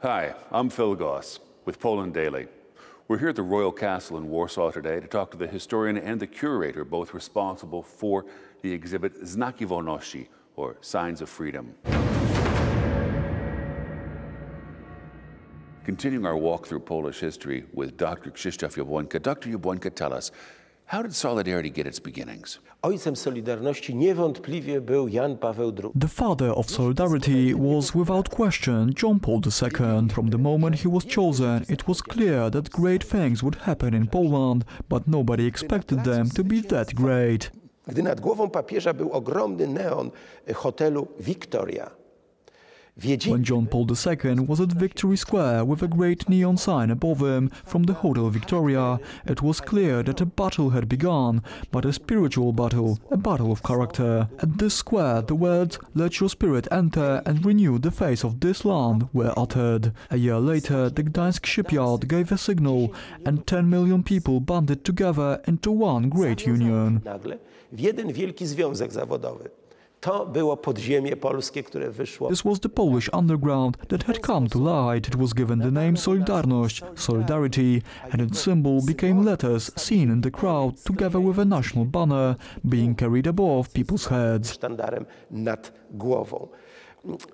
Hi, I'm Phil Goss with Poland Daily. We're here at the Royal Castle in Warsaw today to talk to the historian and the curator, both responsible for the exhibit Znaki Wolności, or Signs of Freedom. Continuing our walk through Polish history with Dr. Krzysztof Jabłońka. Dr. Jabłońka, tell us, how did Solidarity get its beginnings? Ojcem Solidarności niewątpliwie był Jan Paweł II. The father of Solidarity was without question John Paul II. From the moment he was chosen, it was clear that great things would happen in Poland, but nobody expected them to be that great. Gdy nad głową papieża był ogromny neon hotelu Victoria, when John Paul II was at Victory Square with a great neon sign above him from the Hotel Victoria, it was clear that a battle had begun, but a spiritual battle, a battle of character. At this square, the words, "Let your spirit enter and renew the face of this land," were uttered. A year later, the Gdańsk shipyard gave a signal, and 10 million people banded together into one great union. Nagle w jeden wielki związek zawodowy. To było podziemie polskie, które wyszło. This was the Polish underground that had come to light. It was given the name Solidarność, Solidarity, and its symbol became letters seen in the crowd together with a national banner being carried above people's heads. Sztandarem nad głową.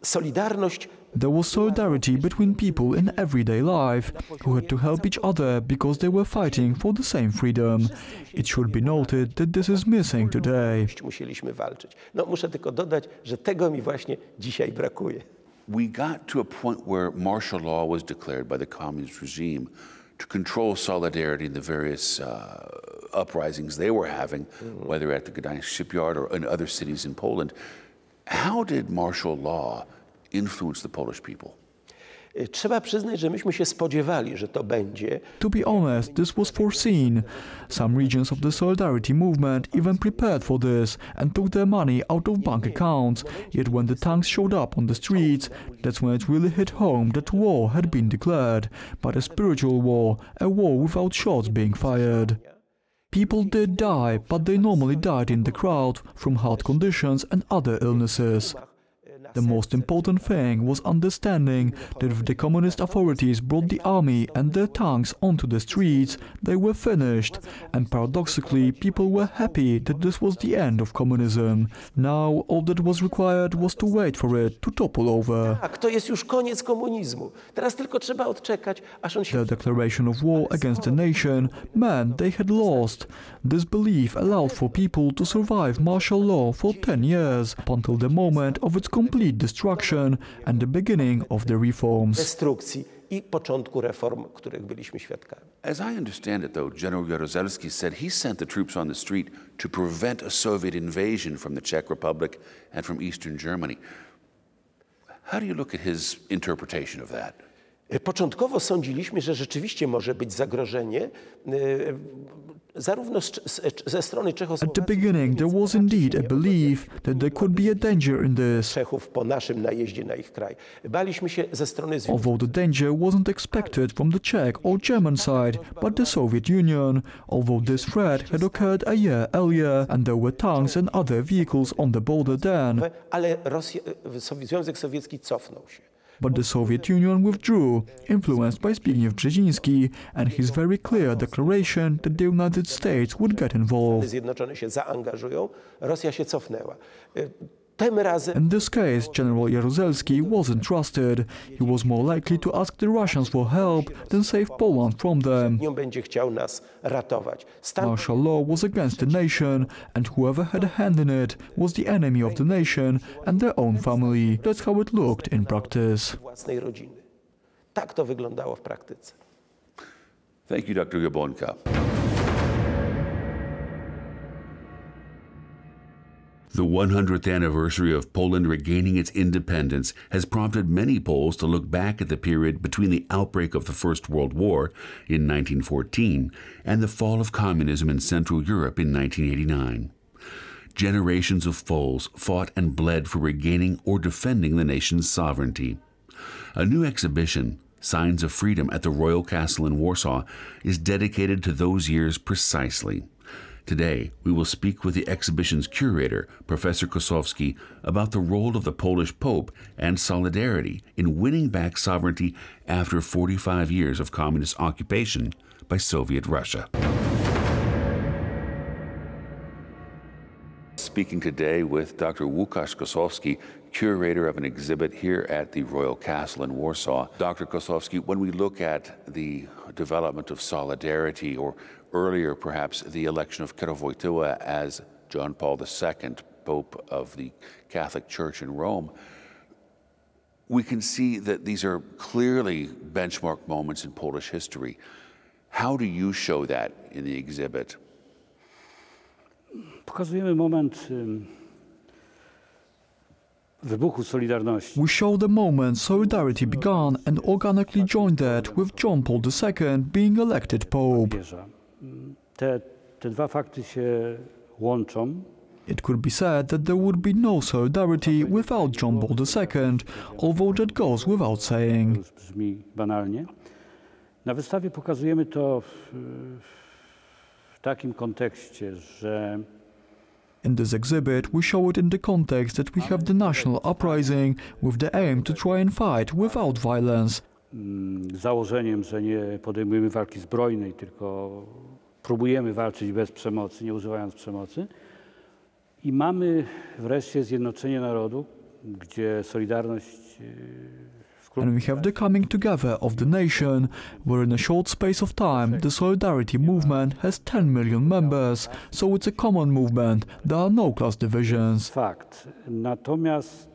Solidarność. There was solidarity between people in everyday life who had to help each other because they were fighting for the same freedom. It should be noted that this is missing today. Musieliśmy walczyć. No, muszę tylko dodać, że tego mi właśnie dzisiaj brakuje. We got to a point where martial law was declared by the communist regime to control Solidarity in the various uprisings they were having, whether at the Gdańsk shipyard or in other cities in Poland. How did martial law influence the Polish people? Trzeba przyznać, że myśmy się spodziewali, że to będzie. To be honest, this was foreseen. Some regions of the Solidarity movement even prepared for this and took their money out of bank accounts. Yet when the tanks showed up on the streets, that's when it really hit home that war had been declared, but a spiritual war, a war without shots being fired. People did die, but they normally died in the crowd from heart conditions and other illnesses. The most important thing was understanding that if the communist authorities brought the army and their tanks onto the streets, they were finished, and paradoxically people were happy that this was the end of communism. Now all that was required was to wait for it to topple over. Tak, to jest już koniec komunizmu. Teraz tylko trzeba odczekać, aż on się... The declaration of war against the nation meant they had lost. This belief allowed for people to survive martial law for 10 years, until the moment of its complete destruction and the beginning of the reforms. Destrukcji i początku reform, których byliśmy świadkami. As I understand it, though, General Jaruzelski said he sent the troops on the street to prevent a Soviet invasion from the Czech Republic and from Eastern Germany. How do you look at his interpretation of that? Początkowo sądziliśmy, że rzeczywiście może być zagrożenie, zarówno ze strony Czechosłowacji. At the beginning, there was indeed a belief that there could be a danger in this. Czechów po naszym najeździe na ich kraj. Baliśmy się ze strony Although the danger wasn't expected from the Czech or German side, but the Soviet Union, although this threat had occurred a year earlier, and there were tanks and other vehicles on the border then. Ale Związek Sowiecki cofnął się. But the Soviet Union withdrew, influenced by Zbigniew Brzeziński and his very clear declaration that the United States would get involved. Zjednoczone się zaangażują, Rosja się cofnęła. In this case, General Jaruzelski wasn't trusted. He was more likely to ask the Russians for help than save Poland from them. Będzie chciał nas ratować. Martial law was against the nation, and whoever had a hand in it was the enemy of the nation and their own family. That's how it looked in practice. Własnej rodziny. Tak to wyglądało w praktyce. Thank you, Dr. Jabłońka. The 100th anniversary of Poland regaining its independence has prompted many Poles to look back at the period between the outbreak of the First World War in 1914 and the fall of communism in Central Europe in 1989. Generations of Poles fought and bled for regaining or defending the nation's sovereignty. A new exhibition, Signs of Freedom at the Royal Castle in Warsaw, is dedicated to those years precisely. Today, we will speak with the exhibition's curator, Professor Kosowski, about the role of the Polish Pope and solidarity in winning back sovereignty after 45 years of communist occupation by Soviet Russia. Speaking today with Dr. Łukasz Kosowski, curator of an exhibit here at the Royal Castle in Warsaw. Dr. Kosowski, when we look at the development of solidarity, or earlier perhaps the election of Karol Wojtyła as John Paul II, Pope of the Catholic Church in Rome, we can see that these are clearly benchmark moments in Polish history. How do you show that in the exhibit? Pokazujemy moment wybuchu Solidarności. We show the moment Solidarity began and organically joined that with John Paul II being elected Pope. Te dwa fakty się łączą. It could be said that there would be no Solidarity without John Paul II, although that goes without saying. To brzmi banalnie. Na wystawie pokazujemy to w takim kontekście, że in this exhibit, we show it in the context that we have the national uprising with the aim to try and fight without violence. Założeniem, że nie podejmujemy walki zbrojnej, tylko próbujemy walczyć bez przemocy, nie używając przemocy. I mamy wreszcie zjednoczenie narodu, gdzie Solidarność and we have the coming together of the nation, where in a short space of time the Solidarity movement has 10 million members, so it's a common movement, there are no class divisions. Fakt. Natomiast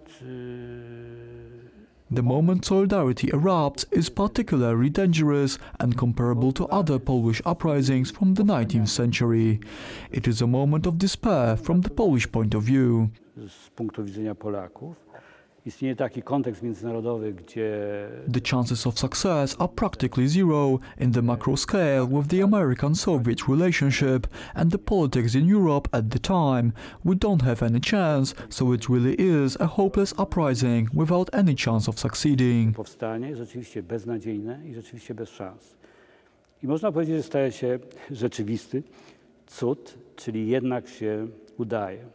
the moment Solidarity erupts is particularly dangerous and comparable to other Polish uprisings from the 19th century. It is a moment of despair from the Polish point of view. Z punktu widzenia Polaków istnieje taki kontekst międzynarodowy, gdzie the chances of success are practically zero in the macro scale with the American-Soviet relationship and the politics in Europe at the time. We don't have any chance, so it really is a hopeless uprising without any chance of succeeding. Powstanie rzeczywiście beznadziejne i rzeczywiście bez szans. I można powiedzieć, że staje się rzeczywisty cud, czyli jednak się udaje.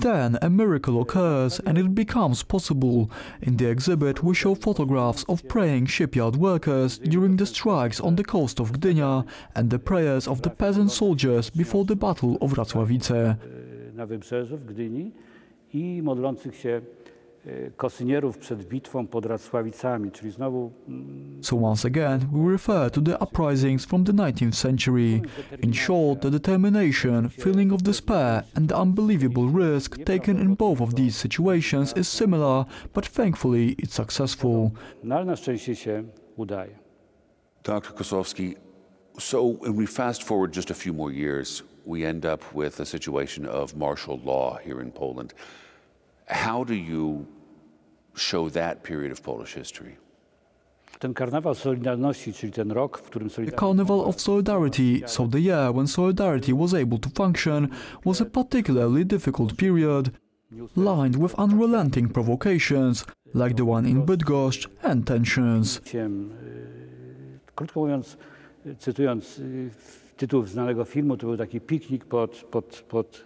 Then a miracle occurs and it becomes possible. In the exhibit we show photographs of praying shipyard workers during the strikes on the coast of Gdynia and the prayers of the peasant soldiers before the Battle of Racławice. Na wybrzeżu w Gdyni i modlących się kosynierów przed bitwą pod Racławicami, czyli znowu. So once again we refer to the uprisings from the 19th century. In short, the determination, feeling of despair and the unbelievable risk taken in both of these situations is similar, but thankfully it's successful. Ale na szczęście się udaje. Dr. Kosowski, so when we fast forward just a few more years, we end up with a situation of martial law here in Poland. How do you show that period of Polish history? Ten karnawał Solidarności, czyli ten rok, w którym The Carnival of Solidarity, so the year when Solidarity was able to function, was a particularly difficult period, lined with unrelenting provocations, like the one in Bydgoszcz, and tensions. Krótko mówiąc, cytując tytuł znanego filmu, to był taki piknik pod...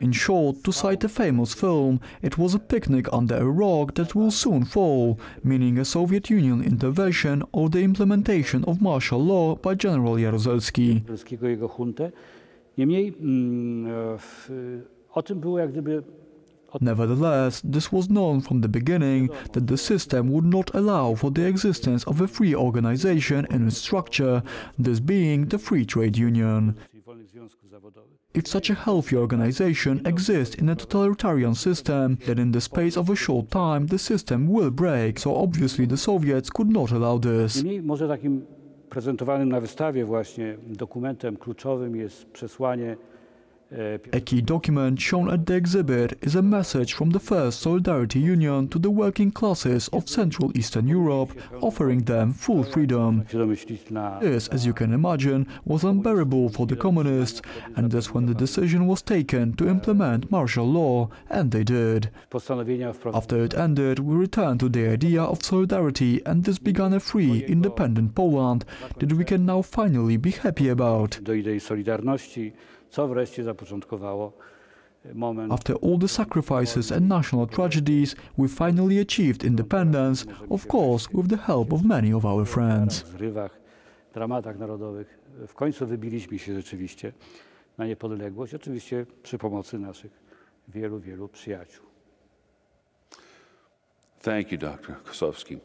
In short, to cite a famous film, it was a picnic under a rock that will soon fall, meaning a Soviet Union intervention or the implementation of martial law by General Jaruzelski. Jego huntę. Niemniej o tym było jak gdyby... Nevertheless, this was known from the beginning that the system would not allow for the existence of a free organization in its structure, this being the Free Trade Union. If such a healthy organization exists in a totalitarian system, then in the space of a short time the system will break, so obviously the Soviets could not allow this. Może takim prezentowanym na wystawie właśnie dokumentem kluczowym jest przesłanie. A key document shown at the exhibit is a message from the First Solidarity Union to the working classes of Central Eastern Europe, offering them full freedom. This, as you can imagine, was unbearable for the communists, and that's when the decision was taken to implement martial law, and they did. After it ended, we returned to the idea of solidarity, and this began a free, independent Poland that we can now finally be happy about. Do idei solidarności, co wreszcie zapoczątkowało moment. After all the sacrifices and national tragedies, we finally achieved independence, of course with the help of many of our friends. W zrywach, dramatach narodowych w końcu wybiliśmy się rzeczywiście na niepodległość, oczywiście przy pomocy naszych wielu, wielu przyjaciół. Thank you, Dr. Kosowski.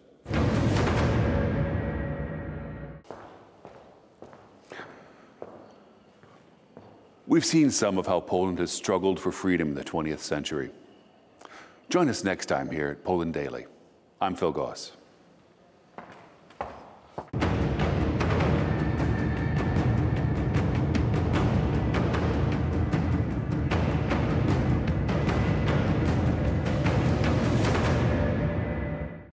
We've seen some of how Poland has struggled for freedom in the 20th century. Join us next time here at Poland Daily. I'm Phil Goss.